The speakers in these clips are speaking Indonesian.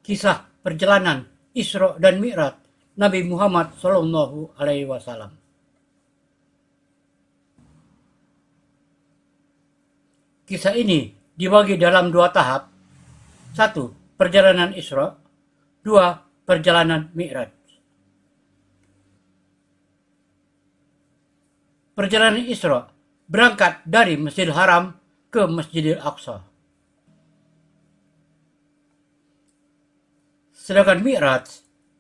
kisah perjalanan Isra dan Mi'raj Nabi Muhammad Sallallahu Alaihi Wasallam. Kisah ini dibagi dalam dua tahap. 1. Perjalanan Isra. 2. Perjalanan Mi'raj. Perjalanan Isra berangkat dari Masjidil Haram ke Masjidil Aqsa. Sedangkan Mi'raj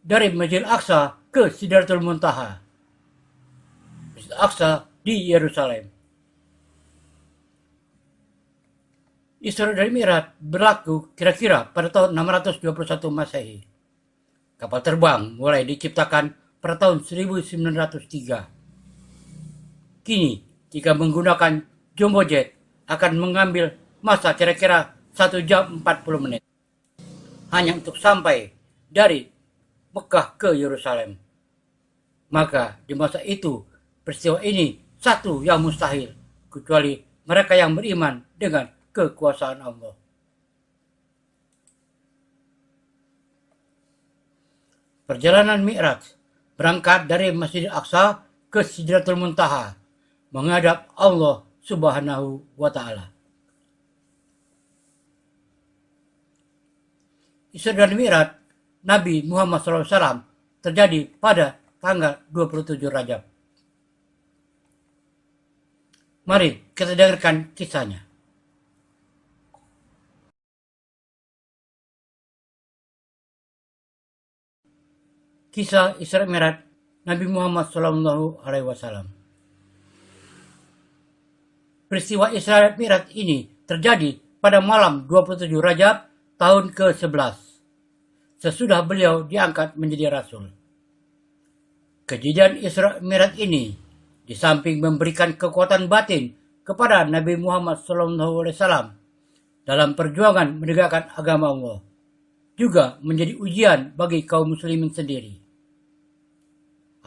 dari Masjidil Aqsa ke Sidratul Muntaha. Masjid Aqsa di Yerusalem. Isra dan Mi'raj berlaku kira-kira pada tahun 621 Masehi. Kapal terbang mulai diciptakan pada tahun 1903. Kini, jika menggunakan jumbo jet akan mengambil masa kira-kira 1 jam 40 menit. Hanya untuk sampai dari Mekah ke Yerusalem. Maka di masa itu peristiwa ini satu yang mustahil, kecuali mereka yang beriman dengan kekuasaan Allah. Perjalanan Mi'raj berangkat dari Masjidil Aqsa ke Sidratul Muntaha, menghadap Allah Subhanahu wa Ta'ala. Isra dan Mi'raj Nabi Muhammad SAW terjadi pada tanggal 27 Rajab. Mari kita dengarkan kisahnya. Kisah Isra Mi'raj Nabi Muhammad SAW. Peristiwa Isra Mi'raj ini terjadi pada malam 27 Rajab tahun ke-11, sesudah beliau diangkat menjadi Rasul. Kejadian Isra Mi'raj ini, di samping memberikan kekuatan batin kepada Nabi Muhammad SAW dalam perjuangan menegakkan agama Allah, juga menjadi ujian bagi kaum muslimin sendiri.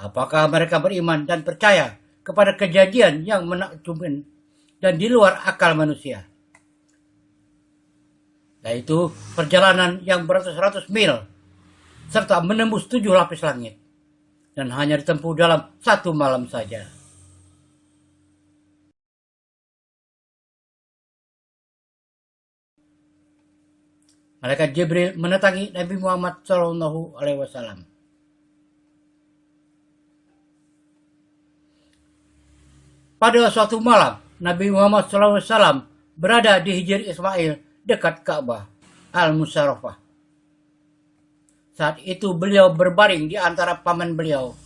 Apakah mereka beriman dan percaya kepada kejadian yang menakjubkan dan di luar akal manusia, yaitu perjalanan yang beratus-ratus mil serta menembus 7 lapis langit, dan hanya ditempuh dalam 1 malam saja. Malaikat Jibril mendatangi Nabi Muhammad SAW. Pada suatu malam, Nabi Muhammad SAW berada di Hijr Ismail dekat Ka'bah Al-Musharrafah. Saat itu beliau berbaring di antara paman beliau,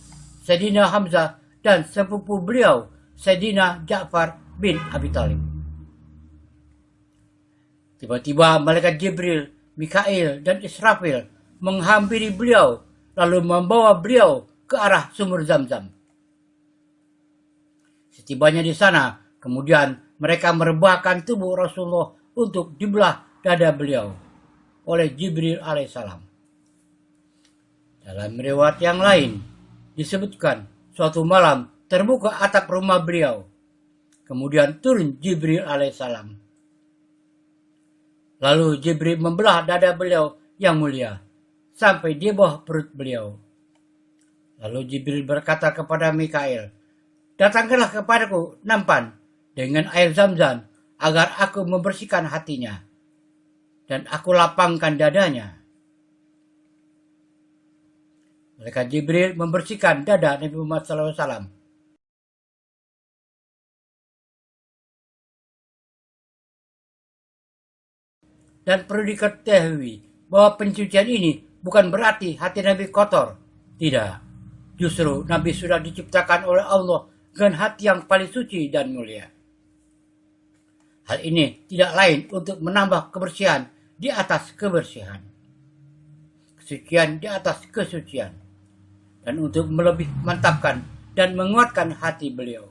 Sayyidina Hamzah, dan sepupu beliau, Sayyidina Ja'far bin Abi Thalib. Tiba-tiba malaikat Jibril, Mikail, dan Israfil menghampiri beliau, lalu membawa beliau ke arah sumur Zam-Zam. Setibanya di sana, kemudian mereka merebahkan tubuh Rasulullah untuk dibelah dada beliau oleh Jibril alaihissalam. Dalam riwayat yang lain disebutkan suatu malam terbuka atap rumah beliau, kemudian turun Jibril alaihissalam. Lalu Jibril membelah dada beliau yang mulia sampai di bawah perut beliau. Lalu Jibril berkata kepada Mikail, "Datangkanlah kepadaku nampan dengan air Zam-Zam agar aku membersihkan hatinya dan aku lapangkan dadanya." Malaikat Jibril membersihkan dada Nabi Muhammad SAW. Dan perlu diketahui bahwa pencucian ini bukan berarti hati Nabi kotor. Tidak. Justru Nabi sudah diciptakan oleh Allah dengan hati yang paling suci dan mulia. Hal ini tidak lain untuk menambah kebersihan di atas kebersihan, kesucian di atas kesucian, dan untuk melebih mantapkan dan menguatkan hati beliau.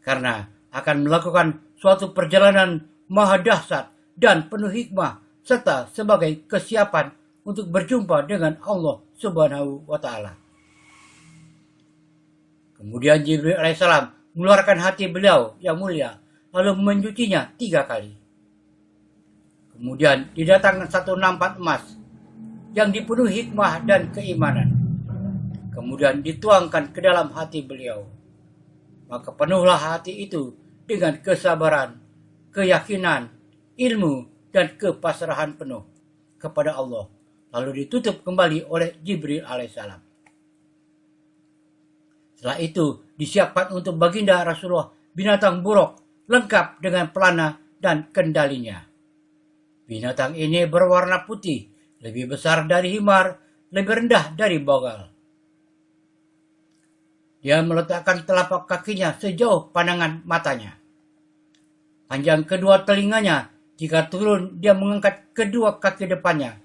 Karena akan melakukan suatu perjalanan maha dahsyat dan penuh hikmah, serta sebagai kesiapan untuk berjumpa dengan Allah Subhanahu wa Ta'ala. Kemudian Jibril alaihissalam mengeluarkan hati beliau yang mulia, lalu mencucinya 3 kali. Kemudian didatangkan satu nampan emas yang dipenuhi hikmah dan keimanan. Kemudian dituangkan ke dalam hati beliau. Maka penuhlah hati itu dengan kesabaran, keyakinan, ilmu, dan kepasrahan penuh kepada Allah. Lalu ditutup kembali oleh Jibril alaihissalam. Setelah itu disiapkan untuk baginda Rasulullah binatang buruk lengkap dengan pelana dan kendalinya. Binatang ini berwarna putih, lebih besar dari himar, lebih rendah dari bogal. Dia meletakkan telapak kakinya sejauh pandangan matanya. Panjang kedua telinganya, jika turun dia mengangkat kedua kaki depannya.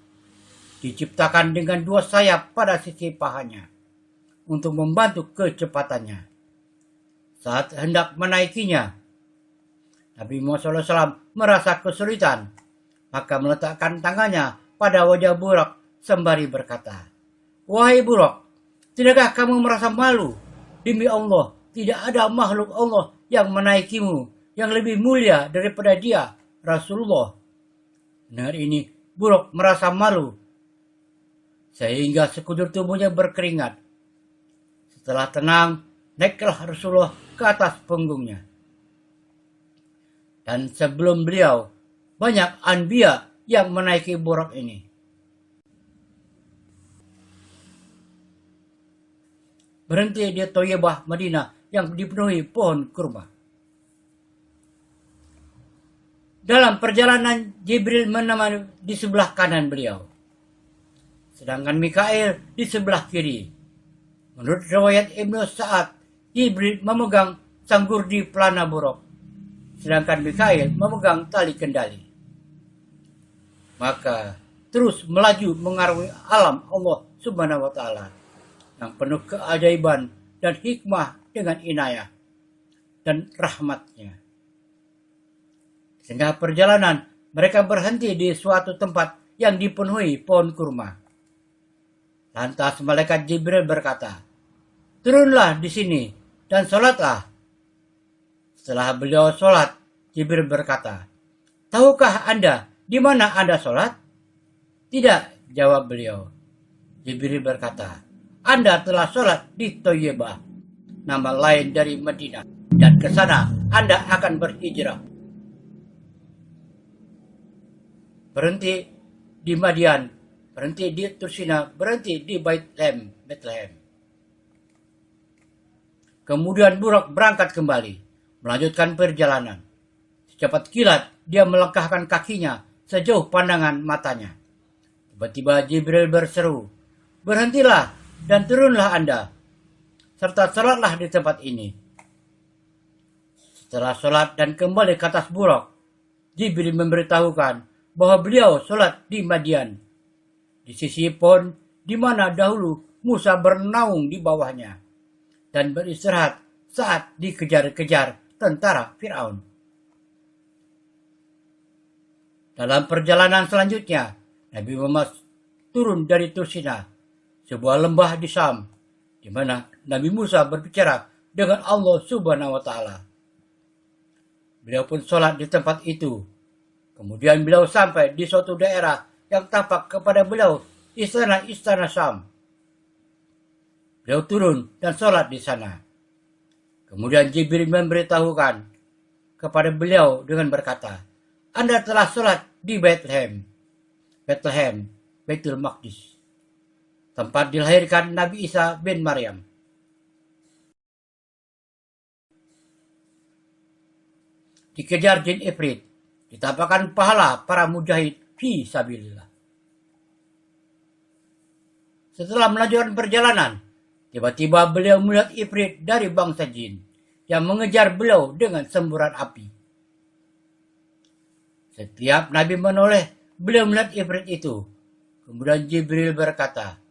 Diciptakan dengan dua sayap pada sisi pahanya untuk membantu kecepatannya. Saat hendak menaikinya, Nabi Muhammad SAW merasa kesulitan, maka meletakkan tangannya pada wajah Buraq sembari berkata, "Wahai Buraq, tidakkah kamu merasa malu? Demi Allah, tidak ada makhluk Allah yang menaikimu, yang lebih mulia daripada dia, Rasulullah." Dengar ini, Buraq merasa malu, sehingga sekujur tubuhnya berkeringat. Setelah tenang, naiklah Rasulullah ke atas punggungnya. Dan sebelum beliau, banyak anbiya yang menaiki Buraq ini. Berhenti di Thayyibah, Madinah yang dipenuhi pohon kurma. Dalam perjalanan, Jibril menemani di sebelah kanan beliau, sedangkan Mikail di sebelah kiri. Menurut riwayat Ibnu Sa'ad, Jibril memegang sanggurdi pelana Buraq, sedangkan Mikail memegang tali kendali. Maka terus melaju mengarungi alam Allah Subhanahu wa Ta'ala yang penuh keajaiban dan hikmah dengan inayah dan rahmatnya. Sehingga perjalanan mereka berhenti di suatu tempat yang dipenuhi pohon kurma. Lantas malaikat Jibril berkata, "Turunlah di sini dan sholatlah." Setelah beliau sholat, Jibril berkata, "Tahukah Anda di mana Anda sholat?" "Tidak," jawab beliau. Jibril berkata, "Anda telah sholat di Thayyibah, nama lain dari Madinah, dan ke sana Anda akan berhijrah." Berhenti di Madian, berhenti di Tursina, berhenti di Bethlehem. Kemudian Buraq berangkat kembali, melanjutkan perjalanan. Secepat kilat, dia melangkahkan kakinya sejauh pandangan matanya. Tiba-tiba Jibril berseru, "Berhentilah dan turunlah Anda, serta sholatlah di tempat ini." Setelah sholat dan kembali ke atas Buraq, Jibril memberitahukan bahwa beliau sholat di Madian, di sisi pohon di mana dahulu Musa bernaung di bawahnya dan beristirahat saat dikejar-kejar tentara Firaun. Dalam perjalanan selanjutnya, Nabi Muhammad turun dari Tursina, sebuah lembah di Syam, di mana Nabi Musa berbicara dengan Allah Subhanahu wa Ta'ala. Beliau pun sholat di tempat itu. Kemudian beliau sampai di suatu daerah yang tampak kepada beliau istana-istana Syam. Beliau turun dan sholat di sana. Kemudian Jibril memberitahukan kepada beliau dengan berkata, "Anda telah sholat di Bethlehem, Baitul Maqdis, tempat dilahirkan Nabi Isa bin Maryam." Dikejar jin ifrit, ditampakkan pahala para mujahid fi sabilillah. Setelah melanjutkan perjalanan, tiba-tiba beliau melihat ifrit dari bangsa jin yang mengejar beliau dengan semburan api. Setiap Nabi menoleh, beliau melihat ifrit itu. Kemudian Jibril berkata,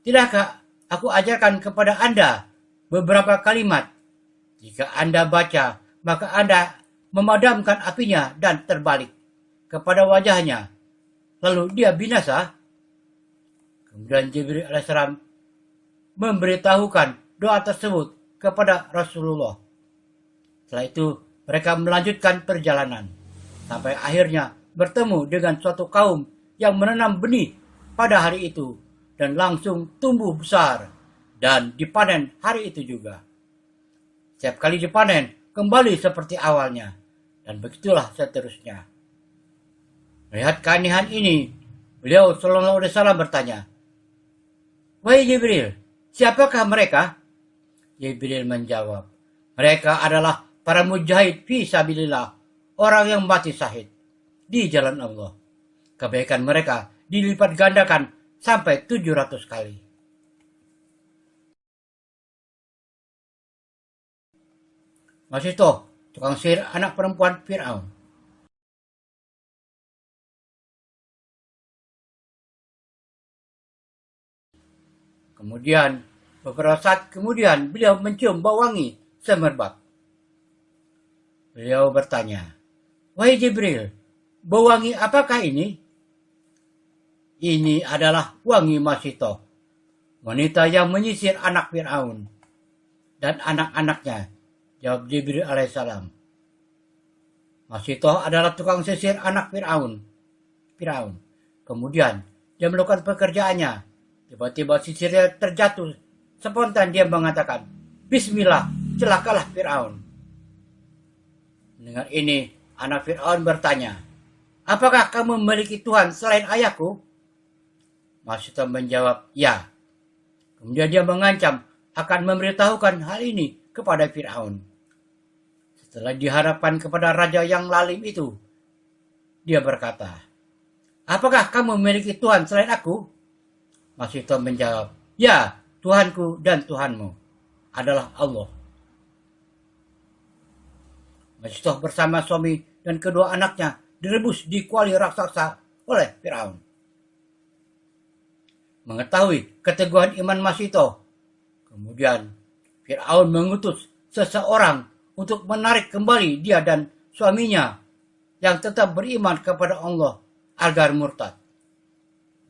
"Tidakkah aku ajarkan kepada Anda beberapa kalimat? Jika Anda baca, maka Anda memadamkan apinya dan terbalik kepada wajahnya, lalu dia binasa." Kemudian Jibril alaihissalam memberitahukan doa tersebut kepada Rasulullah. Setelah itu mereka melanjutkan perjalanan sampai akhirnya bertemu dengan suatu kaum yang menanam benih pada hari itu dan langsung tumbuh besar dan dipanen hari itu juga. Setiap kali dipanen, kembali seperti awalnya. Dan begitulah seterusnya. Melihat keanehan ini, beliau Sallallahu Alaihi Wasallam bertanya, "Wahai Jibril, siapakah mereka?" Jibril menjawab, "Mereka adalah para mujahid fi sabilillah, orang yang mati syahid di jalan Allah. Kebaikan mereka dilipat gandakan sampai 700 kali." Masih toh, tukang sihir anak perempuan Fir'aun. Kemudian, beberapa saat kemudian beliau mencium bau wangi semerbak. Beliau bertanya, "Wahai Jibril, bau wangi apakah ini?" "Ini adalah wangi Masitoh, wanita yang menyisir anak Fir'aun dan anak-anaknya," jawab Jibril alaihissalam. Masitoh adalah tukang sisir anak Fir'aun. Kemudian, dia melakukan pekerjaannya. Tiba-tiba sisirnya terjatuh. Spontan dia mengatakan, "Bismillah, celakalah Fir'aun." Mendengar ini, anak Fir'aun bertanya, "Apakah kamu memiliki Tuhan selain ayahku?" Masitoh menjawab, "Ya." Kemudian dia mengancam akan memberitahukan hal ini kepada Fir'aun. Setelah dihadapkan kepada raja yang lalim itu, dia berkata, "Apakah kamu memiliki Tuhan selain aku?" Masitoh menjawab, "Ya, Tuhanku dan Tuhanmu adalah Allah." Masitoh bersama suami dan kedua anaknya direbus di kuali raksasa oleh Fir'aun. Mengetahui keteguhan iman Masitoh, kemudian Fir'aun mengutus seseorang untuk menarik kembali dia dan suaminya yang tetap beriman kepada Allah agar murtad.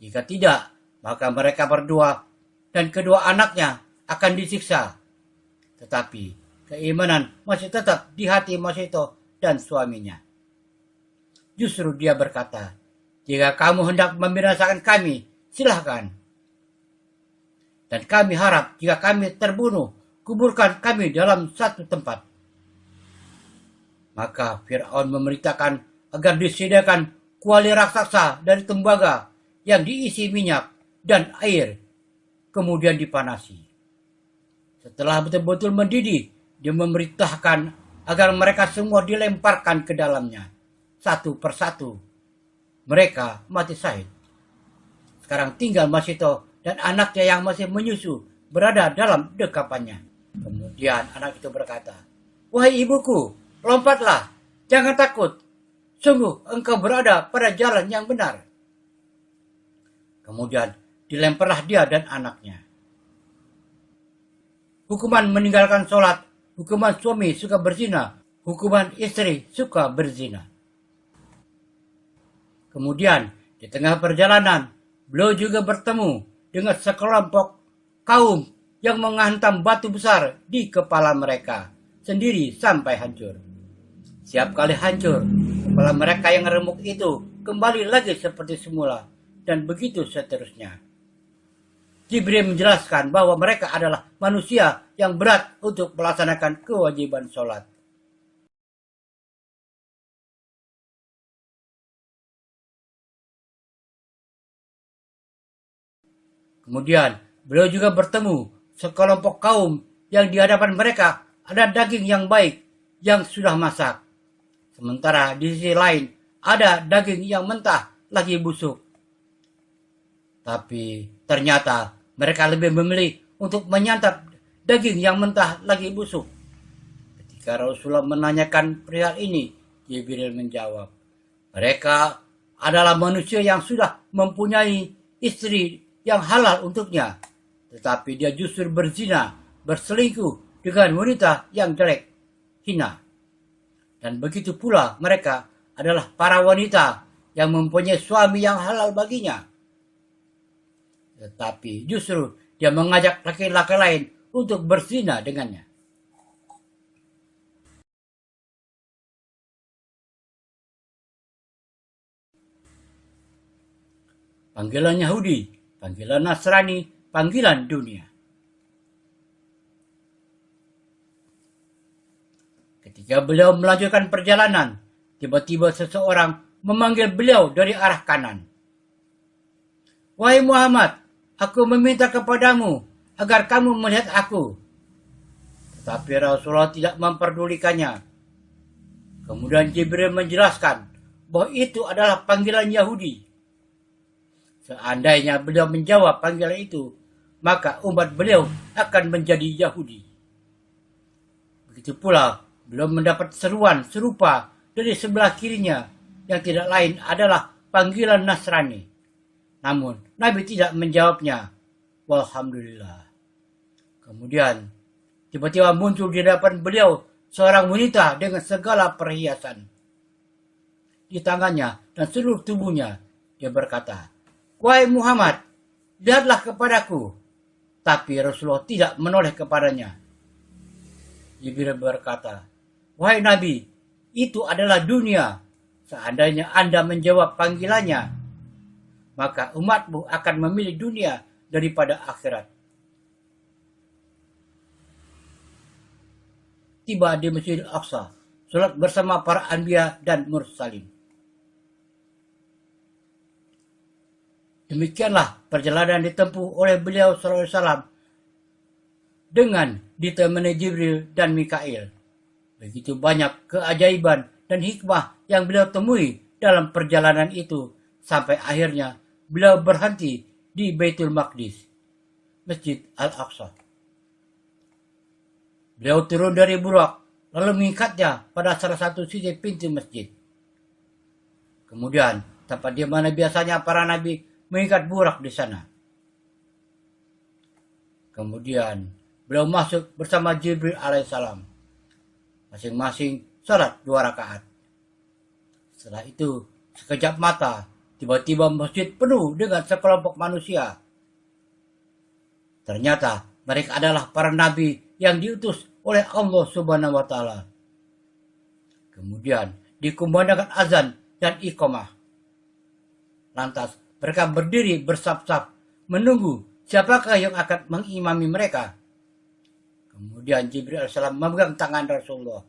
Jika tidak, maka mereka berdua dan kedua anaknya akan disiksa. Tetapi keimanan masih tetap di hati Masitoh dan suaminya. Justru dia berkata, "Jika kamu hendak membinasakan kami, silahkan. Dan kami harap jika kami terbunuh, kuburkan kami dalam satu tempat." Maka Fir'aun memerintahkan agar disediakan kuali raksasa dari tembaga yang diisi minyak dan air, kemudian dipanasi. Setelah betul-betul mendidih, dia memerintahkan agar mereka semua dilemparkan ke dalamnya. Satu persatu, mereka mati syahid. Sekarang tinggal Masitoh dan anaknya yang masih menyusu berada dalam dekapannya. Kemudian anak itu berkata, "Wahai ibuku, lompatlah, jangan takut. Sungguh engkau berada pada jalan yang benar." Kemudian dilemparlah dia dan anaknya. Hukuman meninggalkan sholat, hukuman suami suka berzina, hukuman istri suka berzina. Kemudian di tengah perjalanan, beliau juga bertemu dengan sekelompok kaum yang menghantam batu besar di kepala mereka sendiri sampai hancur. Setiap kali hancur, kepala mereka yang remuk itu kembali lagi seperti semula, dan begitu seterusnya. Jibril menjelaskan bahwa mereka adalah manusia yang berat untuk melaksanakan kewajiban sholat. Kemudian beliau juga bertemu sekelompok kaum yang di hadapan mereka ada daging yang baik yang sudah masak. Sementara di sisi lain ada daging yang mentah lagi busuk. Tapi ternyata mereka lebih memilih untuk menyantap daging yang mentah lagi busuk. Ketika Rasulullah menanyakan perihal ini, Jibril menjawab, "Mereka adalah manusia yang sudah mempunyai istri yang halal untuknya, tetapi dia justru berzina, berselingkuh dengan wanita yang jelek, hina. Dan begitu pula mereka adalah para wanita yang mempunyai suami yang halal baginya, tetapi justru dia mengajak laki-laki lain untuk berzina dengannya." panggilan Yahudi, panggilan Nasrani, panggilan dunia. Ketika beliau melanjutkan perjalanan, tiba-tiba seseorang memanggil beliau dari arah kanan. "Wahai Muhammad, aku meminta kepadamu agar kamu melihat aku." Tetapi Rasulullah tidak memperdulikannya. Kemudian Jibril menjelaskan bahwa itu adalah panggilan Yahudi. Seandainya beliau menjawab panggilan itu, maka umat beliau akan menjadi Yahudi. Begitu pula beliau mendapat seruan serupa dari sebelah kirinya yang tidak lain adalah panggilan Nasrani. Namun Nabi tidak menjawabnya. Walhamdulillah. Kemudian tiba-tiba muncul di hadapan beliau seorang wanita dengan segala perhiasan di tangannya dan seluruh tubuhnya. Dia berkata, "Wahai Muhammad, lihatlah kepadaku." Tapi Rasulullah tidak menoleh kepadanya. Jibril berkata, "Wahai Nabi, itu adalah dunia. Seandainya Anda menjawab panggilannya, maka umatmu akan memilih dunia daripada akhirat." Tiba di Masjidil Aqsa, sholat bersama para anbiya dan mursalin. Demikianlah perjalanan ditempuh oleh beliau SAW dengan ditemani Jibril dan Mikail. Begitu banyak keajaiban dan hikmah yang beliau temui dalam perjalanan itu, sampai akhirnya beliau berhenti di Baitul Maqdis, Masjid Al-Aqsa. Beliau turun dari burak, lalu mengikatnya pada salah satu sisi pintu masjid. Kemudian, tempat di mana biasanya para nabi mengikat burak di sana. Kemudian, beliau masuk bersama Jibril alaihissalam. Masing-masing salat 2 rakaat. Setelah itu, sekejap mata, tiba-tiba masjid penuh dengan sekelompok manusia. Ternyata mereka adalah para nabi yang diutus oleh Allah Subhanahu wa Ta'ala. Kemudian dikumandangkan azan dan iqamah. Lantas mereka berdiri bersaf-saf menunggu siapakah yang akan mengimami mereka. Kemudian Jibril alaihissalam memegang tangan Rasulullah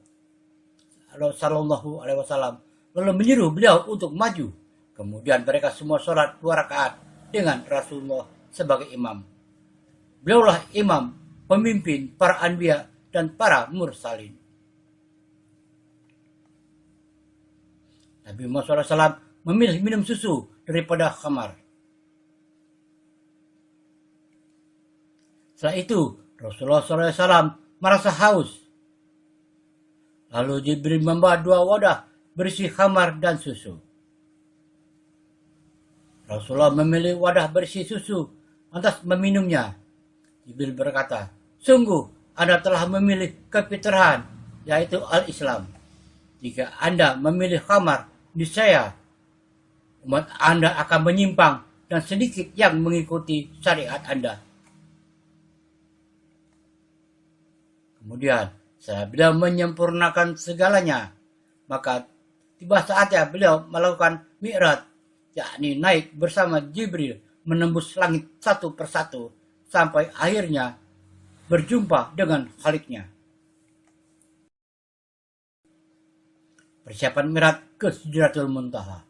Sallallahu Alaihi Wasallam lalu menyuruh beliau untuk maju. Kemudian mereka semua sholat 2 rakaat dengan Rasulullah sebagai imam. Beliaulah imam, pemimpin para anbiya dan para mursalin. Nabi Muhammad SAW memilih minum susu daripada khamar. Setelah itu, Rasulullah SAW merasa haus. Lalu Jibril membawa 2 wadah berisi khamar dan susu. Rasulullah memilih wadah berisi susu, lantas meminumnya. Jibril berkata, "Sungguh, Anda telah memilih kefitrahan, yaitu al-Islam. Jika Anda memilih khamar, niscaya umat Anda akan menyimpang dan sedikit yang mengikuti syariat Anda." Kemudian, setelah beliau menyempurnakan segalanya, maka tiba saatnya beliau melakukan mi'raj, yakni naik bersama Jibril menembus langit satu persatu sampai akhirnya berjumpa dengan Khaliknya. Persiapan mi'raj ke Sidratul Muntaha.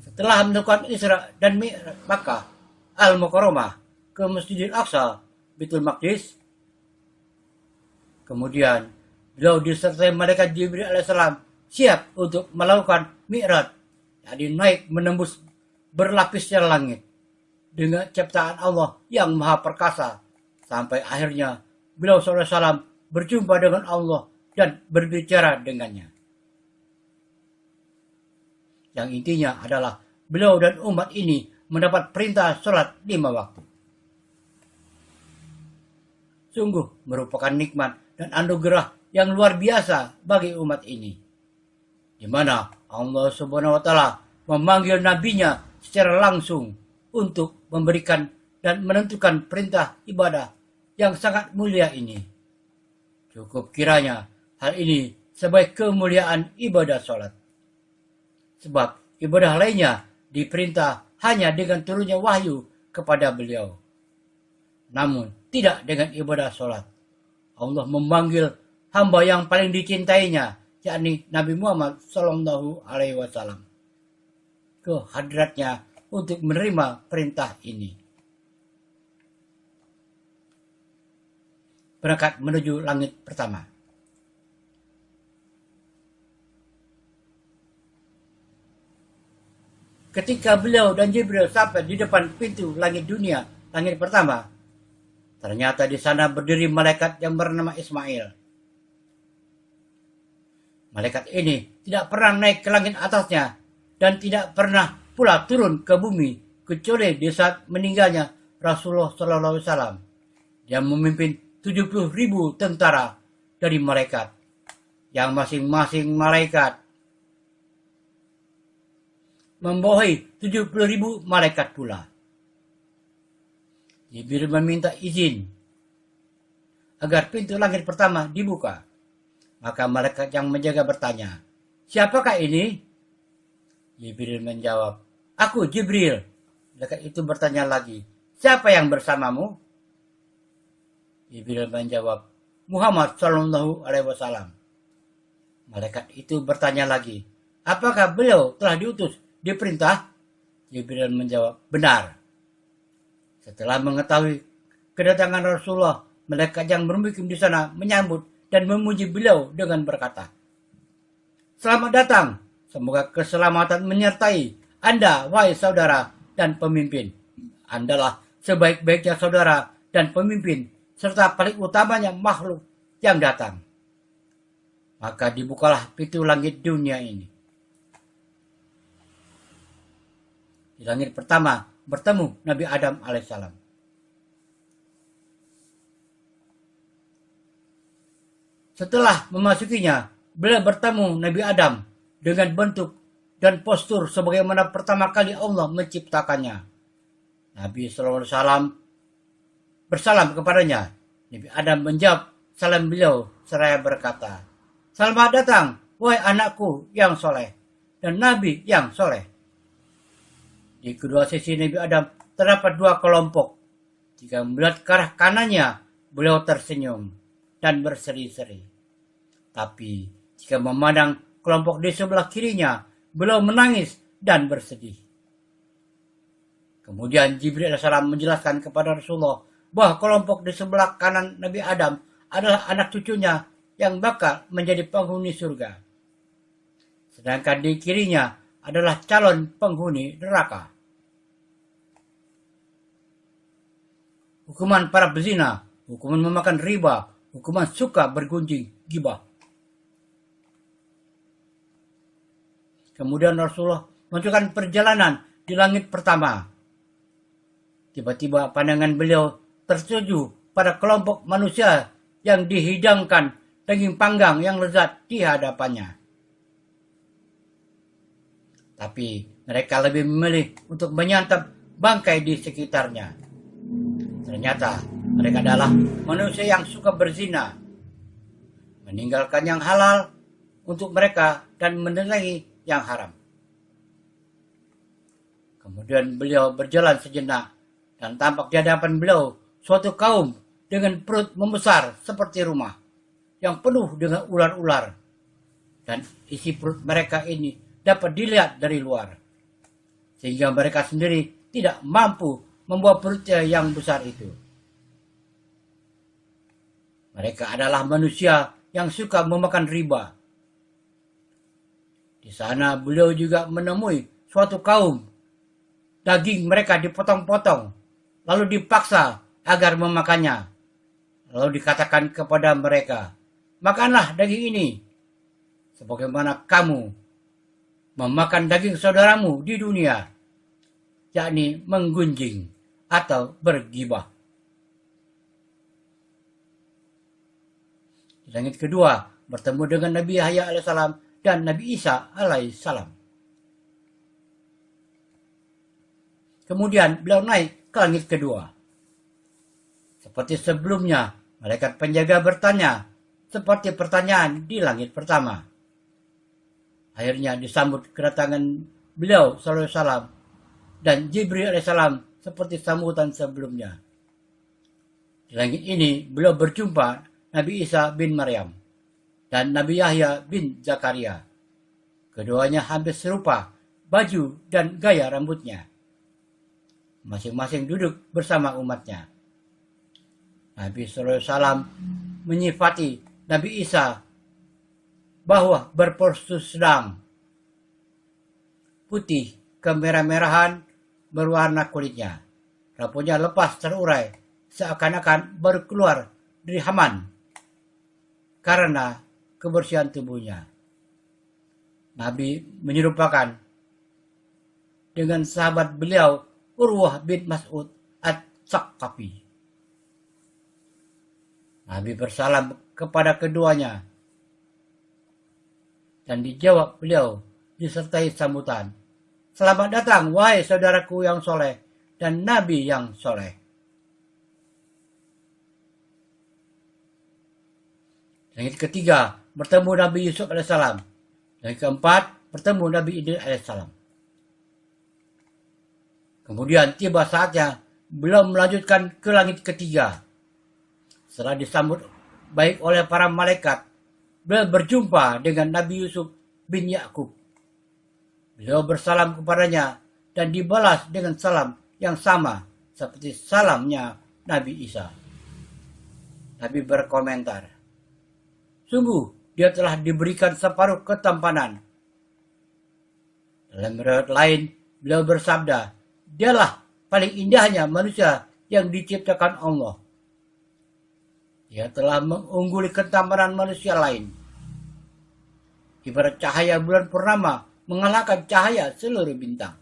Setelah melakukan Isra dan Mi'raj, maka Al-Mukarramah ke Masjidil Aqsa, Baitul Maqdis. Kemudian beliau disertai malaikat Jibril alaihissalam siap untuk melakukan mi'raj, jadi naik menembus berlapisnya langit dengan ciptaan Allah yang maha perkasa, sampai akhirnya beliau SAW berjumpa dengan Allah dan berbicara dengannya. Yang intinya adalah beliau dan umat ini mendapat perintah sholat 5 waktu. Sungguh merupakan nikmat dan anugerah yang luar biasa bagi umat ini, di mana Allah Subhanahu wa Ta'ala memanggil nabinya secara langsung untuk memberikan dan menentukan perintah ibadah yang sangat mulia ini. Cukup kiranya hal ini sebagai kemuliaan ibadah sholat. Sebab ibadah lainnya diperintah hanya dengan turunnya wahyu kepada beliau. Namun tidak dengan ibadah sholat. Allah memanggil hamba yang paling dicintainya, yakni Nabi Muhammad Sallallahu Alaihi Wasallam, ke hadratnya untuk menerima perintah ini. Berangkat menuju langit pertama. Ketika beliau dan Jibril sampai di depan pintu langit dunia, langit pertama, ternyata di sana berdiri malaikat yang bernama Ismail. Malaikat ini tidak pernah naik ke langit atasnya dan tidak pernah pula turun ke bumi kecuali di saat meninggalnya Rasulullah SAW. Dia memimpin 70.000 tentara dari malaikat, yang masing-masing malaikat membawahi 70.000 malaikat pula. Jibril meminta izin agar pintu langit pertama dibuka. Maka malaikat yang menjaga bertanya, "Siapakah ini?" Jibril menjawab, "Aku Jibril." Malaikat itu bertanya lagi, "Siapa yang bersamamu?" Jibril menjawab, "Muhammad Sallallahu Alaihi Wasallam." Malaikat itu bertanya lagi, "Apakah beliau telah diutus diperintah?" Jibril menjawab, "Benar." Setelah mengetahui kedatangan Rasulullah, malaikat yang bermukim di sana menyambut dan memuji beliau dengan berkata, "Selamat datang, semoga keselamatan menyertai Anda, wahai saudara dan pemimpin. Andalah sebaik-baiknya saudara dan pemimpin, serta paling utamanya makhluk yang datang." Maka dibukalah pintu langit dunia ini. Di langit pertama bertemu Nabi Adam alaihissalam. Setelah memasukinya, beliau bertemu Nabi Adam dengan bentuk dan postur sebagaimana pertama kali Allah menciptakannya. Nabi SAW bersalam kepadanya. Nabi Adam menjawab salam beliau seraya berkata, "Selamat datang, wahai anakku yang soleh dan Nabi yang soleh." Di kedua sisi Nabi Adam terdapat dua kelompok. Jika melihat ke arah kanannya, beliau tersenyum dan berseri-seri. Tapi jika memandang kelompok di sebelah kirinya, beliau menangis dan bersedih. Kemudian Jibril AS menjelaskan kepada Rasulullah bahwa kelompok di sebelah kanan Nabi Adam adalah anak cucunya yang bakal menjadi penghuni surga. Sedangkan di kirinya adalah calon penghuni neraka. Hukuman para pezina, hukuman memakan riba, hukuman suka bergunjing gibah. Kemudian Rasulullah melanjutkan perjalanan di langit pertama. Tiba-tiba pandangan beliau tertuju pada kelompok manusia yang dihidangkan daging panggang yang lezat di hadapannya. Tapi mereka lebih memilih untuk menyantap bangkai di sekitarnya. Ternyata mereka adalah manusia yang suka berzina, meninggalkan yang halal untuk mereka dan menenangi yang haram. Kemudian beliau berjalan sejenak dan tampak di hadapan beliau suatu kaum dengan perut membesar seperti rumah yang penuh dengan ular-ular, dan isi perut mereka ini dapat dilihat dari luar, sehingga mereka sendiri tidak mampu membawa perutnya yang besar itu. Mereka adalah manusia yang suka memakan riba. Di sana beliau juga menemui suatu kaum. Daging mereka dipotong-potong, lalu dipaksa agar memakannya. Lalu dikatakan kepada mereka, "Makanlah daging ini, sebagaimana kamu memakan daging saudaramu di dunia," yakni menggunjing atau bergibah. Di langit kedua bertemu dengan Nabi Yahya alaihissalam dan Nabi Isa alaihissalam. Kemudian beliau naik ke langit kedua. Seperti sebelumnya, malaikat penjaga bertanya seperti pertanyaan di langit pertama. Akhirnya disambut kedatangan beliau sallallahu alaihi wasallam dan Jibril alaihissalam seperti sambutan sebelumnya. Di langit ini beliau berjumpa Nabi Isa bin Maryam dan Nabi Yahya bin Zakaria. Keduanya hampir serupa baju dan gaya rambutnya. Masing-masing duduk bersama umatnya. Nabi SAW menyifati Nabi Isa bahwa berpostur sedang, putih kemerah-merahan berwarna kulitnya. Rambutnya lepas terurai seakan-akan baru keluar dari Haman karena kebersihan tubuhnya. Nabi menyerupakan dengan sahabat beliau Urwah bin Mas'ud At-Tsaqafi. Nabi bersalam kepada keduanya dan dijawab beliau disertai sambutan, "Selamat datang wahai saudaraku yang soleh dan Nabi yang soleh." Yang ketiga bertemu Nabi Yusuf alaihissalam. Yang keempat bertemu Nabi Idris alaihissalam. Kemudian tiba saatnya beliau melanjutkan ke langit ketiga. Setelah disambut baik oleh para malaikat, beliau berjumpa dengan Nabi Yusuf bin Yakub. Beliau bersalam kepadanya dan dibalas dengan salam yang sama seperti salamnya Nabi Isa. Nabi berkomentar, "Sungguh dia telah diberikan separuh ketampanan." Dalam riwayat lain, beliau bersabda, "Dialah paling indahnya manusia yang diciptakan Allah. Dia telah mengungguli ketampanan manusia lain. Ibarat cahaya bulan purnama mengalahkan cahaya seluruh bintang."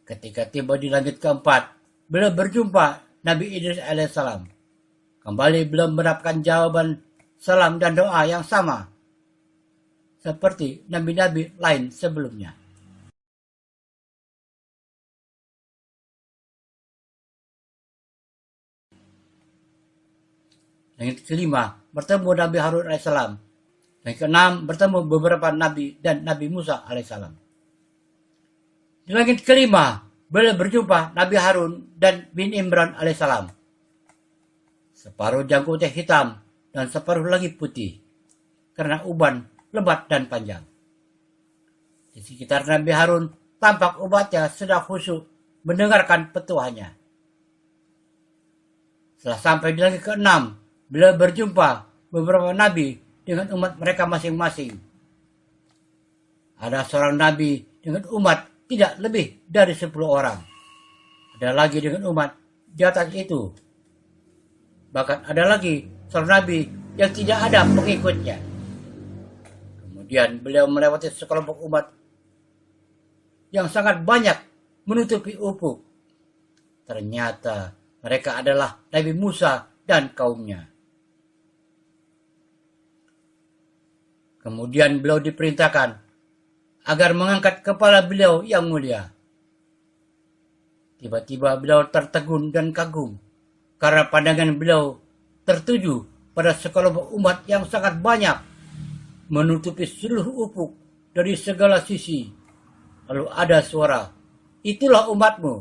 Ketika tiba di langit keempat, beliau berjumpa Nabi Idris alaihissalam. Kembali beliau mendapatkan jawaban salam dan doa yang sama seperti nabi-nabi lain sebelumnya. Yang kelima bertemu Nabi Harun alaihissalam. Yang keenam bertemu beberapa nabi dan Nabi Musa alaihissalam. Di langit kelima beliau berjumpa Nabi Harun dan bin Imran alaihissalam. Separuh janggutnya hitam dan separuh lagi putih karena uban lebat dan panjang. Di sekitar Nabi Harun tampak umatnya sedang khusyuk mendengarkan petuahnya. Setelah sampai di langit keenam, beliau berjumpa beberapa nabi dengan umat mereka masing-masing. Ada seorang nabi dengan umat tidak lebih dari 10 orang. Ada lagi dengan umat di atas itu. Bahkan ada lagi seorang nabi yang tidak ada pengikutnya. Kemudian beliau melewati sekelompok umat yang sangat banyak menutupi ufuk. Ternyata mereka adalah Nabi Musa dan kaumnya. Kemudian beliau diperintahkan agar mengangkat kepala beliau yang mulia. Tiba-tiba beliau tertegun dan kagum karena pandangan beliau tertuju pada sekelompok umat yang sangat banyak, menutupi seluruh ufuk dari segala sisi. Lalu ada suara, "Itulah umatmu."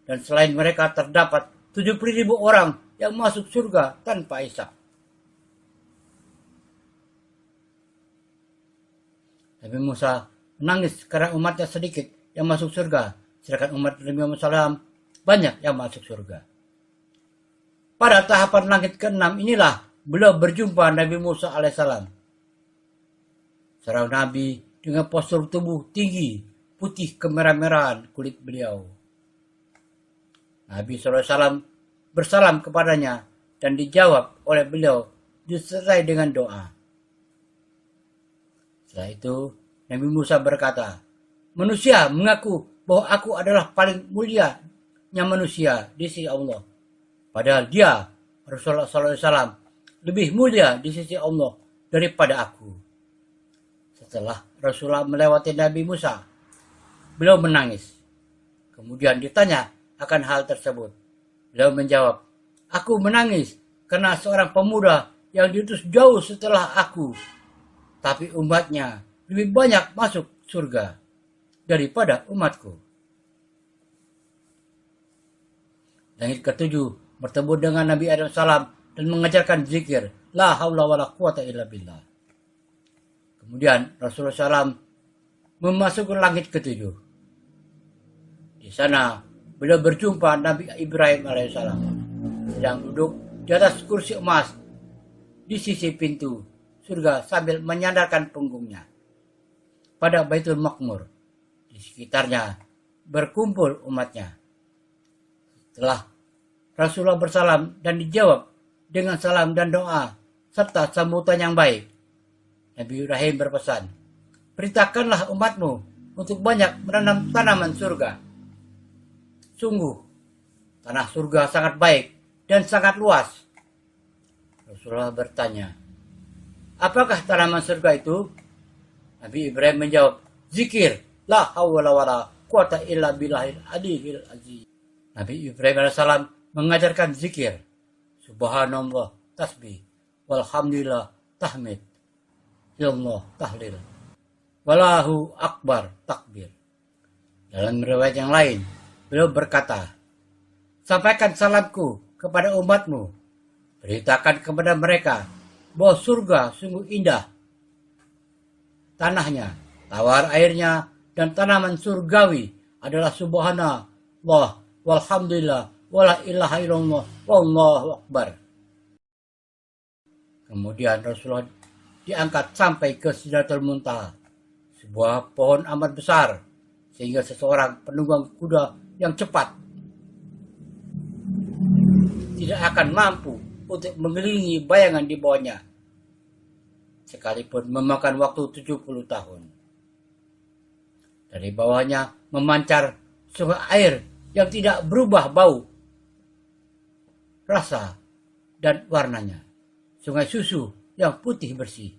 Dan selain mereka terdapat 70.000 orang yang masuk surga tanpa hisab. Nabi Musa menangis karena umatnya sedikit yang masuk surga, sedangkan umat Nabi Muhammad SAW banyak yang masuk surga. Pada tahapan langit ke-6 inilah beliau berjumpa Nabi Musa alaihissalam. Seorang nabi dengan postur tubuh tinggi, putih kemerah-merahan kulit beliau. Nabi SAW bersalam kepadanya dan dijawab oleh beliau disertai dengan doa. Setelah itu Nabi Musa berkata, "Manusia mengaku bahwa aku adalah paling mulianya manusia di sisi Allah. Padahal dia, Rasulullah SAW, lebih mulia di sisi Allah daripada aku." Setelah Rasulullah melewati Nabi Musa, beliau menangis. Kemudian ditanya akan hal tersebut. Beliau menjawab, "Aku menangis karena seorang pemuda yang diutus jauh setelah aku, tapi umatnya lebih banyak masuk surga daripada umatku. Langit ketujuh bertemu dengan Nabi Adam salam dan mengajarkan zikir la haula wala quwata illa billah. Kemudian Rasulullah SAW memasuki langit ketujuh. Di sana beliau berjumpa Nabi Ibrahim alaihissalam sedang duduk di atas kursi emas di sisi pintu surga sambil menyandarkan punggungnya pada Baitul Maqmur. Di sekitarnya berkumpul umatnya. Setelah Rasulullah bersalam dan dijawab dengan salam dan doa serta sambutan yang baik, Nabi Ibrahim berpesan, "Perintahkanlah umatmu untuk banyak menanam tanaman surga. Sungguh, tanah surga sangat baik dan sangat luas." Rasulullah bertanya, "Apakah tanaman surga itu?" Nabi Ibrahim menjawab, "Zikir, la hawla wala quwata illa billahil aliyil azim." Nabi Ibrahim alaihissalam mengajarkan zikir, subhanallah tasbih, walhamdulillah tahmid, illallah tahlil, walahu akbar takbir. Dalam riwayat yang lain, beliau berkata, "Sampaikan salamku kepada umatmu, beritakan kepada mereka bahwa surga sungguh indah. Tanahnya, tawar airnya, dan tanaman surgawi adalah subhanallah, walhamdulillah, wala ilaha illallah, wallahu akbar." Kemudian Rasulullah diangkat sampai ke Sidratul Muntaha, sebuah pohon amat besar, sehingga seseorang penunggang kuda yang cepat tidak akan mampu untuk mengelilingi bayangan di bawahnya, sekalipun memakan waktu 70 tahun. Dari bawahnya memancar sungai air yang tidak berubah bau, rasa, dan warnanya. Sungai susu yang putih bersih,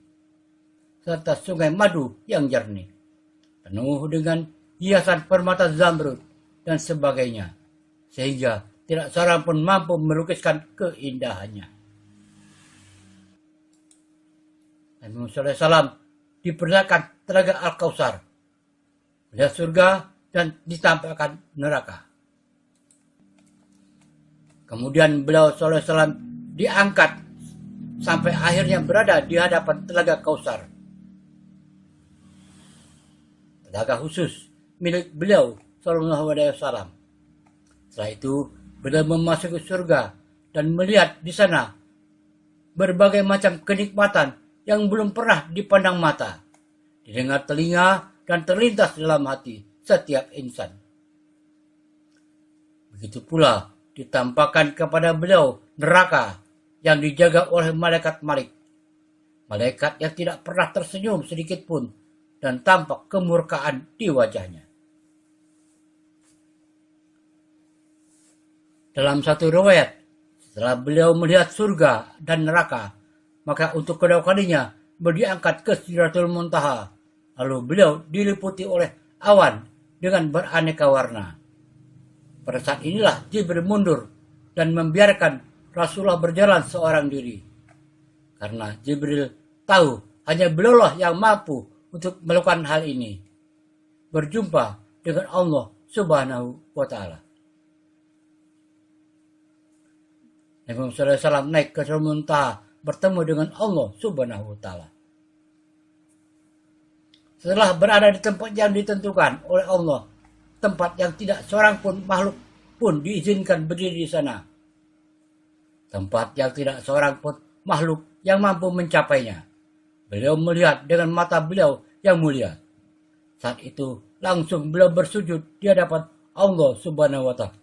serta sungai madu yang jernih, penuh dengan hiasan permata zamrud dan sebagainya, sehingga tidak seorang pun mampu melukiskan keindahannya. Nabi Muhammad SAW diperlihatkan telaga Al-Kautsar, melihat surga dan ditampakkan neraka. Kemudian beliau SAW diangkat sampai akhirnya berada di hadapan telaga Kautsar, telaga khusus milik beliau SAW. Setelah itu beliau memasuki surga dan melihat di sana berbagai macam kenikmatan yang belum pernah dipandang mata, didengar telinga, dan terlintas dalam hati setiap insan. Begitu pula ditampakkan kepada beliau neraka yang dijaga oleh malaikat Malik, malaikat yang tidak pernah tersenyum sedikit pun dan tampak kemurkaan di wajahnya. Dalam satu riwayat, setelah beliau melihat surga dan neraka, maka untuk kedua kalinya beliau diangkat ke Sidratul Muntaha. Lalu beliau diliputi oleh awan dengan beraneka warna. Pada saat inilah Jibril mundur dan membiarkan Rasulullah berjalan seorang diri. Karena Jibril tahu hanya beliaulah yang mampu untuk melakukan hal ini, berjumpa dengan Allah Subhanahu wa Ta'ala. Nabi Muhammad SAW naik ke Sidratul Muntaha bertemu dengan Allah Subhanahu wa Ta'ala. Setelah berada di tempat yang ditentukan oleh Allah, tempat yang tidak seorang pun makhluk pun diizinkan berdiri di sana, tempat yang tidak seorang pun makhluk yang mampu mencapainya, beliau melihat dengan mata beliau yang mulia. Saat itu langsung beliau bersujud di hadapan Allah Subhanahu wa Ta'ala.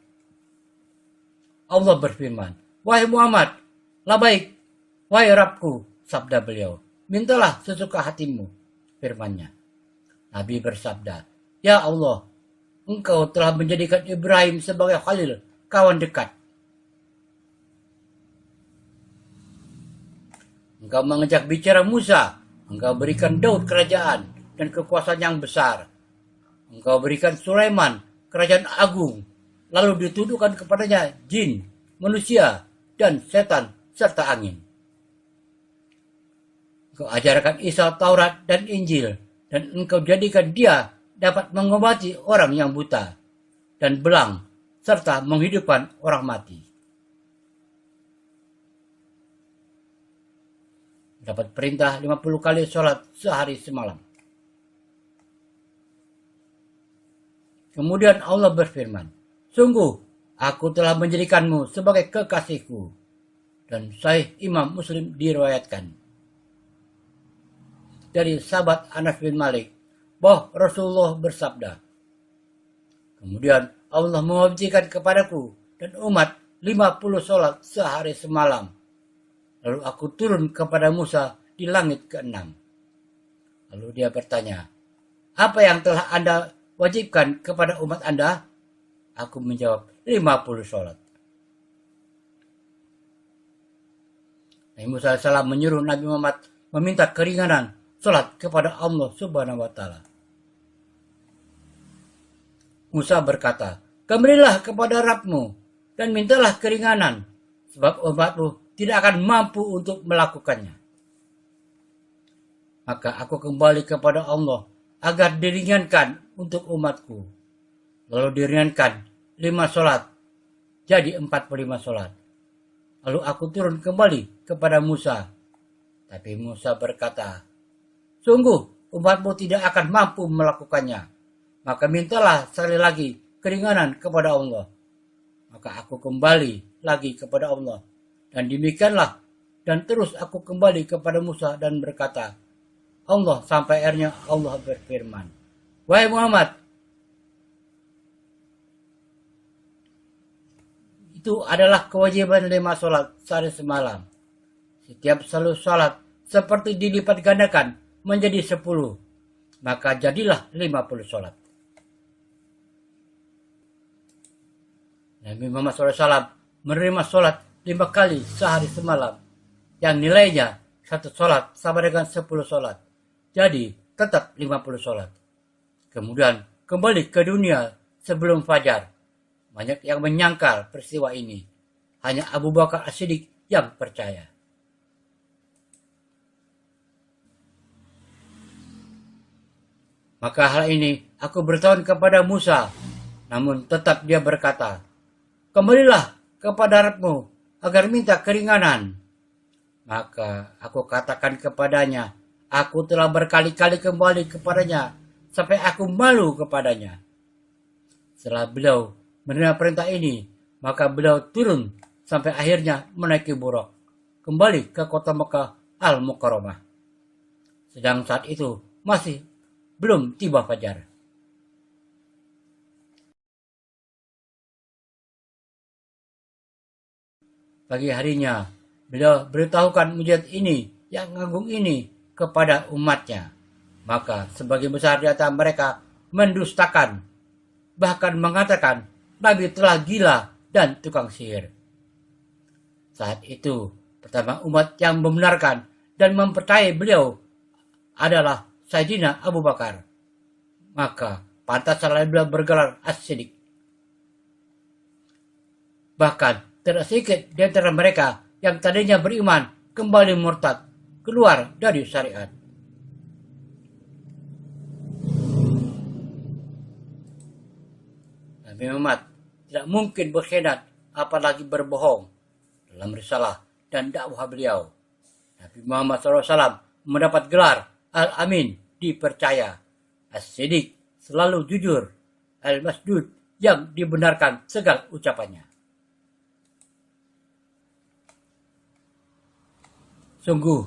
Allah berfirman, "Wahai Muhammad, labaik, wahai Rabbku," sabda beliau, "mintalah sesuka hatimu," firman-Nya. Nabi bersabda, "Ya Allah, Engkau telah menjadikan Ibrahim sebagai khalil, kawan dekat. Engkau mengajak bicara Musa, Engkau berikan Daud kerajaan dan kekuasaan yang besar. Engkau berikan Sulaiman kerajaan agung, lalu dituduhkan kepadanya jin, manusia, dan setan, serta angin. Engkau ajarkan Isa Taurat dan Injil, dan engkau jadikan dia dapat mengobati orang yang buta dan belang, serta menghidupkan orang mati. Dapat perintah 50 kali sholat sehari semalam. Kemudian Allah berfirman, sungguh aku telah menjadikanmu sebagai kekasihku. Dan Sahih Imam Muslim diriwayatkan dari sahabat Anas bin Malik bahwa Rasulullah bersabda, kemudian Allah mewajibkan kepadaku dan umat 50 sholat sehari semalam. Lalu aku turun kepada Musa di langit ke-6. Lalu dia bertanya, apa yang telah Anda wajibkan kepada umat Anda? Aku menjawab, 50 sholat. Nabi Musa AS menyuruh Nabi Muhammad meminta keringanan sholat kepada Allah Subhanahu wa Ta'ala. Musa berkata, kembalilah kepada Rabbmu dan mintalah keringanan, sebab umatmu tidak akan mampu untuk melakukannya. Maka aku kembali kepada Allah agar diringankan untuk umatku. Lalu diringankan 5 sholat, jadi 45 sholat. Lalu aku turun kembali kepada Musa. Tapi Musa berkata, sungguh umatmu tidak akan mampu melakukannya. Maka mintalah sekali lagi keringanan kepada Allah. Maka aku kembali lagi kepada Allah. Dan demikianlah. Dan terus aku kembali kepada Musa dan berkata, Allah sampai akhirnya Allah berfirman, wahai Muhammad, itu adalah kewajiban 5 sholat sehari semalam. Setiap selalu sholat seperti dilipat gandakan menjadi 10. Maka jadilah 50 sholat. Nabi Muhammad SAW menerima sholat 5 kali sehari semalam. Yang nilainya 1 sholat sama dengan 10 sholat. Jadi tetap 50 sholat. Kemudian kembali ke dunia sebelum fajar. Banyak yang menyangkal peristiwa ini. Hanya Abu Bakar As-Siddiq yang percaya. Maka hal ini aku bertahun kepada Musa. Namun tetap dia berkata, kembalilah kepada Rabbmu agar minta keringanan. Maka aku katakan kepadanya, aku telah berkali-kali kembali kepadanya sampai aku malu kepadanya. Setelah beliau menerima perintah ini, maka beliau turun sampai akhirnya menaiki buraq, kembali ke kota Mekah Al-Mukarramah. Sedang saat itu masih belum tiba fajar. Pagi harinya, beliau beritahukan mujizat ini yang agung ini kepada umatnya. Maka sebagian besar di antara mereka mendustakan, bahkan mengatakan Nabi telah gila dan tukang sihir. Saat itu, pertama umat yang membenarkan dan mempercayai beliau adalah Sayyidina Abu Bakar. Maka pantaslah beliau bergelar As-Siddiq. Bahkan tidak sedikit di antara mereka yang tadinya beriman kembali murtad, keluar dari syariat. Nabi Muhammad tidak mungkin berkhianat apalagi berbohong dalam risalah dan dakwah beliau. Nabi Muhammad SAW mendapat gelar Al-Amin, dipercaya, As-Siddiq, selalu jujur, Al-Masdud, yang dibenarkan segala ucapannya. Sungguh,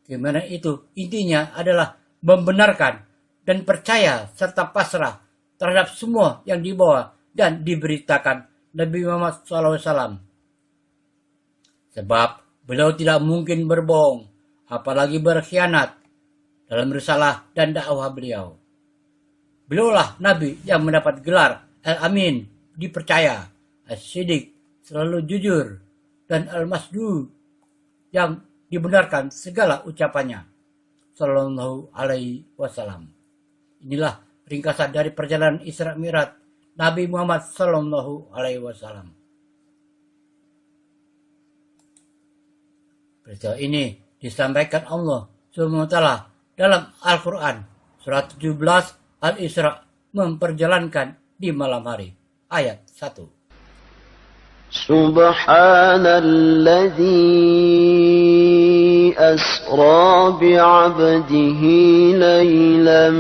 gimana itu intinya adalah membenarkan dan percaya serta pasrah terhadap semua yang dibawa dan diberitakan Nabi Muhammad SAW. Sebab beliau tidak mungkin berbohong, apalagi berkhianat dalam risalah dan dakwah beliau. Beliaulah Nabi yang mendapat gelar Al-Amin, dipercaya, As-Siddiq, selalu jujur, dan Al-Masdud, yang dibenarkan segala ucapannya. Sallallahu alaihi wasallam. Inilah ringkasan dari perjalanan Isra Mi'raj Nabi Muhammad sallallahu alaihi wasallam. Peristiwa ini disampaikan Allah Subhanahu wa taala dalam Al-Qur'an Surat 17 Al-Isra memperjalankan di malam hari. Ayat 1. Subhanalladzi asra bi'abdihi laylan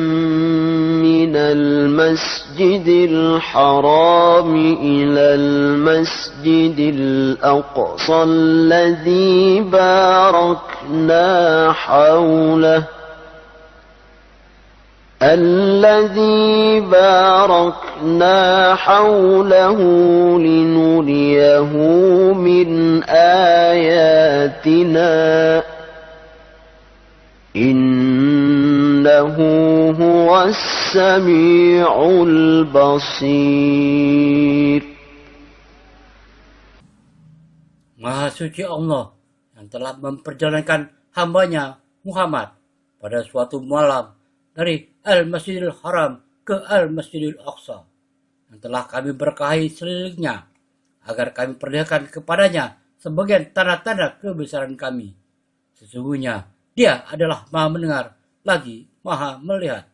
minal masjidil haram ilal masjidil aqsa alladzi barakna hawlahu الذي باركنا حوله لنريه من آياتنا إنه هو السميع البصير. Maha suci Allah yang telah memperjalankan hambanya Muhammad pada suatu malam dari Al-Masjidil Haram ke Al-Masjidil Aqsa, yang telah kami berkahi sekelilingnya, agar kami perlihatkan kepadanya sebagian tanda-tanda kebesaran kami. Sesungguhnya Dia adalah Maha mendengar lagi Maha melihat.